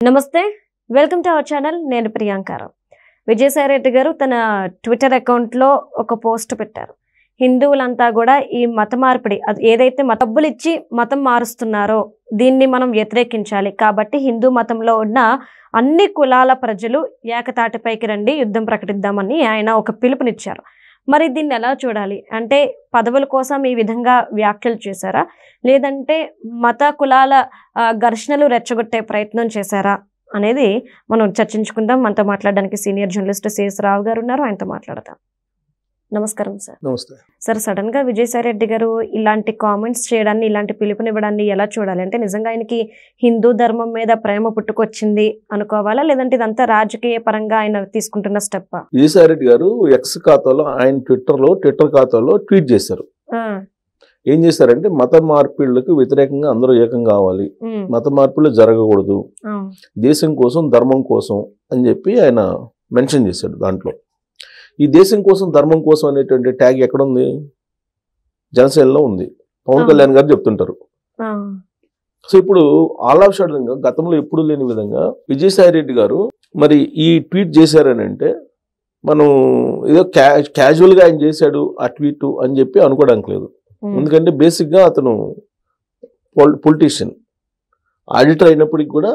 నమస్తే welcome to our channel నేను ప్రియాంకారావు విజయసాయి రెడ్డి గారు తన ట్విట్టర్ అకౌంట్ లో ఒక పోస్ట్ పెట్టారు హిందువులంతా కూడా ఈ మత మార్పిడి ఏదైతే డబ్బులు ఇచ్చి మతం మారుస్తున్నారో దీన్ని మనం వ్యతిరేకించాలి కాబట్టి హిందూ మతంలో ఉన్న అన్ని కులాల ప్రజలు ఏకతాటిపైకి రండి యుద్ధం ప్రకటిద్దామని ఆయన ఒక పిలుపునిచ్చారు మరి దీన్ని ఎలా చూడాలి అంటే పదవుల కోసం ఈ విధంగా వ్యాఖ్యలు చేశారా లేదంటే మత కులాల ఘర్షణలు రెచ్చగొట్టే ప్రయత్నం చేశారా అనేది మనం చర్చించుకుందాం మనతో మాట్లాడడానికి సీనియర్ జర్నలిస్ట్ సిఎస్ రావు గారు ఉన్నారు ఆయనతో మాట్లాడదాం నమస్కారం సార్ నమస్తే సార్ సడన్ గా విజయసాయి రెడ్డి గారు ఇలాంటి కామెంట్స్ చేయడాన్ని ఇలాంటి పిలుపునివ్వడాన్ని ఎలా చూడాలి అంటే నిజంగా ఆయనకి హిందూ ధర్మం మీద ప్రేమ పుట్టుకొచ్చింది అనుకోవాలా లేదంటే ఇదంతా రాజకీయ పరంగా ఆయన తీసుకుంటున్న స్టెప్ విజయసాయి రెడ్డి గారు ఎక్స్ ఖాతాలో ఆయన ట్విట్టర్ ఖాతాలో ట్వీట్ చేశారు ఏం చేశారంటే మత మార్పిళ్లకు వ్యతిరేకంగా అందరూ ఏకం కావాలి మత మార్పులు జరగకూడదు దేశం కోసం ధర్మం కోసం అని చెప్పి ఆయన మెన్షన్ చేశాడు దాంట్లో ఈ దేశం కోసం ధర్మం కోసం అనేటువంటి ట్యాగ్ ఎక్కడుంది జనసేనలో ఉంది పవన్ కళ్యాణ్ గారు చెప్తుంటారు సో ఇప్పుడు ఆల్ ఆఫ్ సడన్ గా గతంలో ఎప్పుడు లేని విధంగా విజయసాయి రెడ్డి గారు మరి ఈ ట్వీట్ చేశారని అంటే మనం ఏదో క్యాజువల్గా ఆయన చేశాడు ఆ ట్వీట్ అని చెప్పి అనుకోవడానికి లేదు ఎందుకంటే బేసిక్గా అతను పొలిటీషియన్ ఆడిటర్ అయినప్పటికి కూడా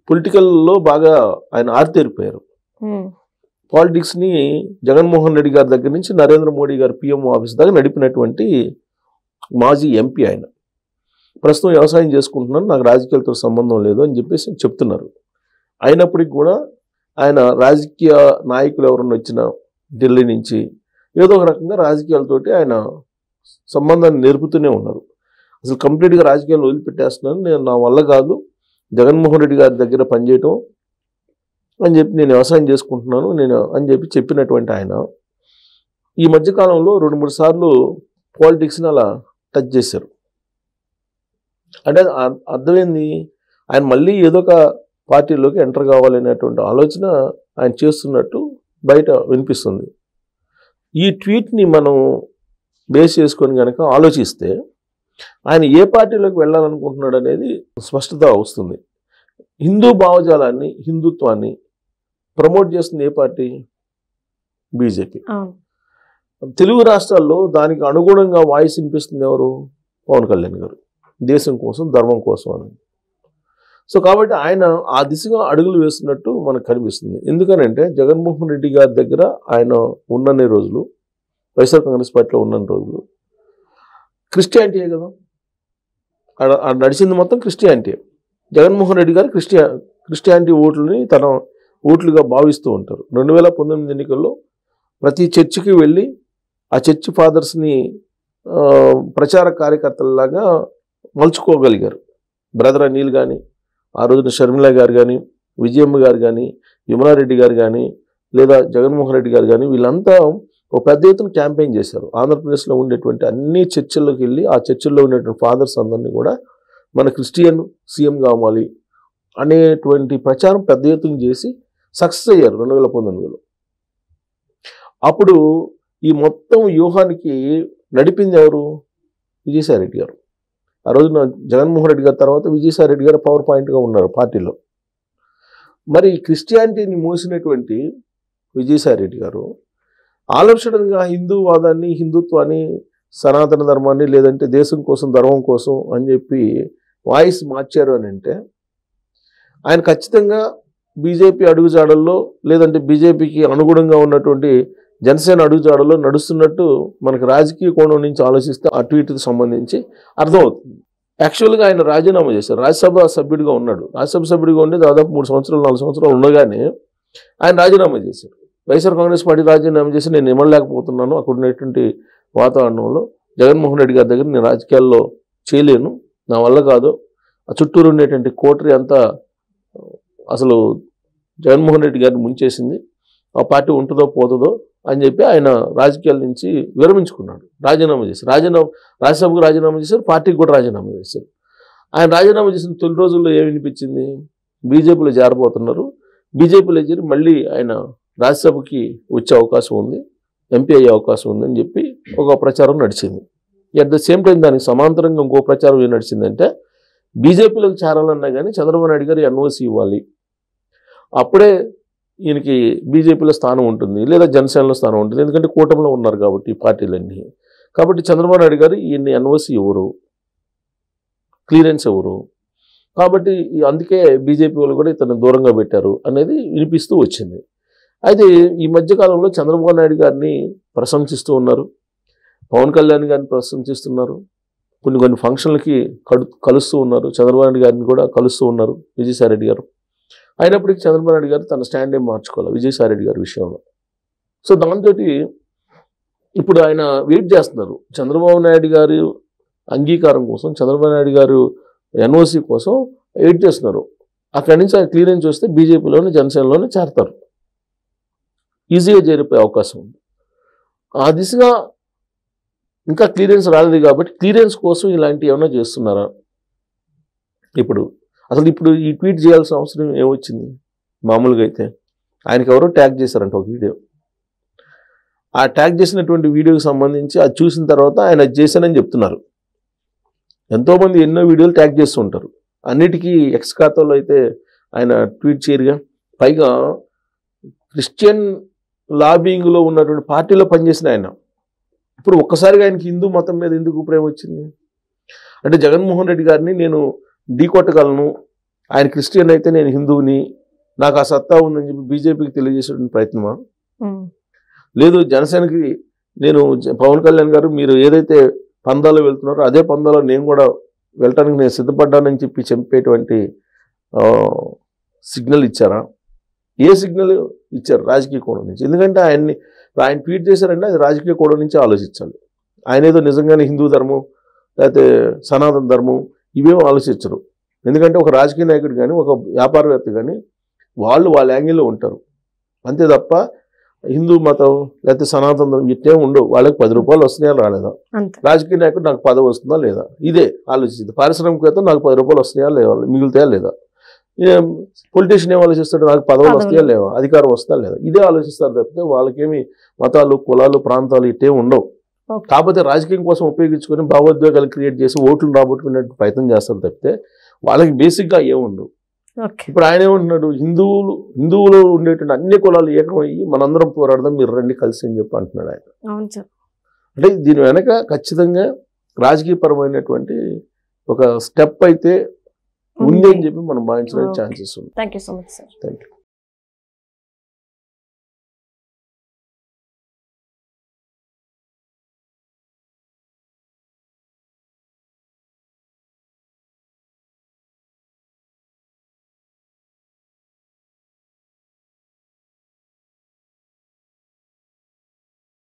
పొలిటికల్లో బాగా ఆయన ఆరితేరిపోయారు పాలిటిక్స్ని జగన్మోహన్ రెడ్డి గారి దగ్గర నుంచి నరేంద్ర మోడీ గారు పిఎం ఆఫీస్ దాకా నడిపినటువంటి మాజీ ఎంపీ ఆయన ప్రస్తుతం వ్యవసాయం చేసుకుంటున్నాను నాకు రాజకీయాలతో సంబంధం లేదు అని చెప్పేసి చెప్తున్నారు అయినప్పటికీ కూడా ఆయన రాజకీయ నాయకులు ఎవరన్నా వచ్చినా ఢిల్లీ నుంచి ఏదో ఒక రకంగా రాజకీయాలతోటి ఆయన సంబంధాన్ని నేర్పుతూనే ఉన్నారు అసలు కంప్లీట్గా రాజకీయాలు వదిలిపెట్టేస్తున్నాను నేను నా వల్ల కాదు జగన్మోహన్ రెడ్డి గారి దగ్గర పనిచేయటం అని చెప్పి నేను వ్యవసాయం చేసుకుంటున్నాను అని చెప్పి చెప్పినటువంటి ఆయన ఈ మధ్యకాలంలో 2-3 సార్లు పాలిటిక్స్ని అలా టచ్ చేశారు అంటే అర్థమైంది ఆయన మళ్ళీ ఏదో ఒక పార్టీలోకి ఎంటర్ కావాలనేటువంటి ఆలోచన ఆయన చేస్తున్నట్టు బయట వినిపిస్తుంది ఈ ట్వీట్ని మనం బేస్ చేసుకొని కనుక ఆలోచిస్తే ఆయన ఏ పార్టీలోకి వెళ్ళాలనుకుంటున్నాడు అనేది స్పష్టత వస్తుంది హిందూ భావజాలాన్ని హిందుత్వాన్ని ప్రమోట్ చేస్తుంది ఏ పార్టీ బీజేపీ తెలుగు రాష్ట్రాల్లో దానికి అనుగుణంగా వాయిస్ వినిపిస్తుంది ఎవరు పవన్ కళ్యాణ్ గారు దేశం కోసం ధర్మం కోసం అని సో కాబట్టి ఆయన ఆ దిశగా అడుగులు వేస్తున్నట్టు మనకు కనిపిస్తుంది ఎందుకనంటే జగన్మోహన్ రెడ్డి గారి దగ్గర ఆయన ఉన్నన్ని రోజులు వైఎస్ఆర్ కాంగ్రెస్ పార్టీలో ఉన్న రోజులు క్రిస్టియానిటీయే కదా నడిచింది మొత్తం క్రిస్టియానిటీ జగన్మోహన్ రెడ్డి గారు క్రిస్టియానిటీ ఓట్లని తన ఓట్లుగా భావిస్తూ ఉంటారు 2019 ఎన్నికల్లో ప్రతి చర్చికి వెళ్ళి ఆ చర్చి ఫాదర్స్ని ప్రచార కార్యకర్తలలాగా మలుచుకోగలిగారు బ్రదర్ అనిల్ కానీ ఆ రోజున షర్మిల గారు కానీ విజయమ్మ గారు కానీ విమలారెడ్డి గారు కానీ లేదా జగన్మోహన్ రెడ్డి గారు కానీ వీళ్ళంతా ఒక పెద్ద ఎత్తున క్యాంపెయిన్ చేశారు ఆంధ్రప్రదేశ్లో ఉండేటువంటి అన్ని చర్చిల్లోకి వెళ్ళి ఆ చర్చిల్లో ఉండేటువంటి ఫాదర్స్ అందరినీ కూడా మన క్రిస్టియన్ సీఎం కావాలి అనేటువంటి ప్రచారం పెద్ద ఎత్తున చేసి సక్సెస్ అయ్యారు 2019లో అప్పుడు ఈ మొత్తం వ్యూహానికి నడిపింది ఎవరు విజయసాయి రెడ్డి గారు ఆ రోజున జగన్మోహన్ రెడ్డి గారి తర్వాత విజయసాయి రెడ్డి గారు పవర్ పాయింట్గా ఉన్నారు పార్టీలో మరి క్రిస్టియానిటీని మోసినటువంటి విజయసాయి రెడ్డి గారు ఆలోచనగా హిందూవాదాన్ని హిందుత్వాన్ని సనాతన ధర్మాన్ని లేదంటే దేశం కోసం ధర్మం కోసం అని చెప్పి వాయిస్ మార్చారు అని అంటే ఆయన ఖచ్చితంగా బీజేపీ అడుగుజాడల్లో లేదంటే బీజేపీకి అనుగుణంగా ఉన్నటువంటి జనసేన అడుగుజాడల్లో నడుస్తున్నట్టు మనకు రాజకీయ కోణం నుంచి ఆలోచిస్తే ఆ ట్వీట్కి సంబంధించి అర్థమవుతుంది యాక్చువల్గా ఆయన రాజీనామా చేశారు రాజ్యసభ సభ్యుడిగా ఉన్నాడు రాజ్యసభ సభ్యుడిగా ఉండి దాదాపు 3 సంవత్సరాలు 4 సంవత్సరాలు ఉండగానే ఆయన రాజీనామా చేశారు వైఎస్ఆర్ కాంగ్రెస్ పార్టీ రాజీనామా చేసి నేను ఇవ్వలేకపోతున్నాను అక్కడ ఉన్నటువంటి వాతావరణంలో జగన్మోహన్ రెడ్డి గారి దగ్గర నేను రాజకీయాల్లో చేయలేను నా వల్ల కాదు ఆ చుట్టూరు ఉండేటువంటి కోటరీ అంతా అసలు జగన్మోహన్ రెడ్డి గారిని ముంచేసింది ఆ పార్టీ ఉంటుందో పోతుందో అని చెప్పి ఆయన రాజకీయాల నుంచి విరమించుకున్నాడు రాజీనామా చేశారు రాజ్యసభకు రాజీనామా చేశారు పార్టీకి కూడా రాజీనామా చేశారు ఆయన రాజీనామా చేసిన తొలి రోజుల్లో ఏమి వినిపించింది బీజేపీలో చేరబోతున్నారు బీజేపీలో చేరి మళ్ళీ ఆయన రాజ్యసభకి వచ్చే అవకాశం ఉంది ఎంపీ అయ్యే అవకాశం ఉందని చెప్పి ఒక ప్రచారం నడిచింది. ఎట్ ద సేమ్ టైం దానికి సమాంతరంగా ఇంకో ప్రచారం ఏం నడిచిందంటే బీజేపీలోకి చేరాలన్నా కానీ చంద్రబాబు నాయుడు గారు ఎన్ఓసి ఇవ్వాలి, అప్పుడే ఈయనకి బీజేపీలో స్థానం ఉంటుంది, లేదా జనసేనలో స్థానం ఉంటుంది. ఎందుకంటే కూటమిలో ఉన్నారు కాబట్టి ఈ పార్టీలన్నీ. కాబట్టి చంద్రబాబు నాయుడు గారు ఈయన్ని ఎన్ఓసి ఎవరు, క్లియరెన్స్ ఎవరు, కాబట్టి అందుకే బీజేపీ వాళ్ళు కూడా ఇతను దూరంగా పెట్టారు అనేది వినిపిస్తూ వచ్చింది. అయితే ఈ మధ్యకాలంలో చంద్రబాబు నాయుడు గారిని ప్రశంసిస్తూ ఉన్నారు, పవన్ కళ్యాణ్ గారిని ప్రశంసిస్తున్నారు, కొన్ని ఫంక్షన్లకి కలుస్తూ ఉన్నారు, చంద్రబాబు నాయుడు గారిని కూడా కలుస్తూ ఉన్నారు విజయసాయి రెడ్డి గారు. అయినప్పటికీ చంద్రబాబు నాయుడు గారు తన స్టాండ్ ఏం మార్చుకోవాలి విజయసాయి రెడ్డి గారి విషయంలో. సో దాంతో ఇప్పుడు ఆయన వెయిట్ చేస్తున్నారు చంద్రబాబు నాయుడు గారు అంగీకారం కోసం, చంద్రబాబు నాయుడు గారు ఎన్ఓసి కోసం వెయిట్ చేస్తున్నారు. అక్కడి నుంచి ఆయన క్లియరెన్స్ వస్తే బీజేపీలోనే జనసేనలోనే చేరతారు, ఈజీగా చేరిపోయే అవకాశం ఉంది. ఆ దిశగా ఇంకా క్లియరెన్స్ రాలేదు కాబట్టి క్లియరెన్స్ కోసం ఇలాంటివి ఏమైనా చేస్తున్నారా? ఇప్పుడు ఈ ట్వీట్ చేయాల్సిన అవసరం ఏమొచ్చింది? మామూలుగా అయితే ఆయనకి ఎవరో ట్యాగ్ చేశారంట ఒక వీడియో. ఆ ట్యాగ్ చేసినటువంటి వీడియోకి సంబంధించి అది చూసిన తర్వాత ఆయన అది చేశానని చెప్తున్నారు. ఎంతోమంది ఎన్నో వీడియోలు ట్యాగ్ చేస్తూ ఉంటారు, అన్నిటికీ ఎక్స్ ఖాతాలో అయితే ఆయన ట్వీట్ చేయరుగా. పైగా క్రిస్టియన్ లాబింగ్లో ఉన్నటువంటి పార్టీలో పనిచేసిన ఆయన ఇప్పుడు ఒక్కసారిగా ఆయనకి హిందూ మతం మీద ఎందుకు ప్రేమ వచ్చింది? అంటే జగన్మోహన్ రెడ్డి గారిని నేను ఢీకొట్టగలను, ఆయన క్రిస్టియన్ అయితే నేను హిందువుని, నాకు ఆ సత్తా ఉందని చెప్పి బీజేపీకి తెలియజేసేటువంటి ప్రయత్నమా? లేదు జనసేనకి నేను పవన్ కళ్యాణ్ గారు మీరు ఏదైతే పందాలో వెళ్తున్నారో అదే పందాలో నేను కూడా వెళ్ళటానికి నేను సిద్ధపడ్డానని చెప్పి చెప్పేటువంటి సిగ్నల్ ఇచ్చారా? ఏ సిగ్నల్ ఇచ్చారు? రాజకీయ కోణం నుంచి. ఎందుకంటే ఆయన ట్వీట్ చేశారంటే అది రాజకీయ కోణం నుంచి ఆలోచించాలి. ఆయన ఏదో నిజంగానే హిందూ ధర్మం లేకపోతే సనాతన ధర్మం ఇవేమో ఆలోచించరు. ఎందుకంటే ఒక రాజకీయ నాయకుడు కానీ ఒక వ్యాపారవేత్త కానీ వాళ్ళ యాంగిల్లో ఉంటారు అంతే తప్ప హిందూ మతం లేకపోతే సనాతన ధర్మం ఇట్టే ఉండవు. వాళ్ళకి 10 రూపాయలు వస్తున్నాయా రాలేదా? రాజకీయ నాయకుడు నాకు పదవి వస్తుందా లేదా ఇదే ఆలోచించింది. పారిశ్రామికవేత్త నాకు 10 రూపాయలు వస్తున్నాయా లేదా, మిగులుతాయా లేదా? పొలిటీషియన్ ఏం ఆలోచిస్తాడు? నాకు పదవులు వస్తాయా లేవా, అధికారం వస్తుందా లేదా, ఇదే ఆలోచిస్తారు తప్పితే వాళ్ళకేమి మతాలు కులాలు ప్రాంతాలు ఇట్టే ఉండవు. కాకపోతే రాజకీయం కోసం ఉపయోగించుకొని భావోద్వేగాలు క్రియేట్ చేసి ఓట్లు రాబట్టుకునే ప్రయత్నం చేస్తారు తప్పితే వాళ్ళకి బేసిక్గా ఏముండవు. ఇప్పుడు ఆయన ఏమంటున్నాడు? హిందువులు ఉండేటువంటి అన్ని కులాలు ఏకమయ్యి మనందరం పోరాడదాం, మీరు రండి కలిసి అని చెప్పి అంటున్నాడు ఆయన. అంటే దీని వెనక ఖచ్చితంగా రాజకీయపరమైనటువంటి ఒక స్టెప్ అయితే ఉంది అని చెప్పి మనం భావించడానికి ఛాన్సెస్ ఉంది. Thank you so much sir. Thank you.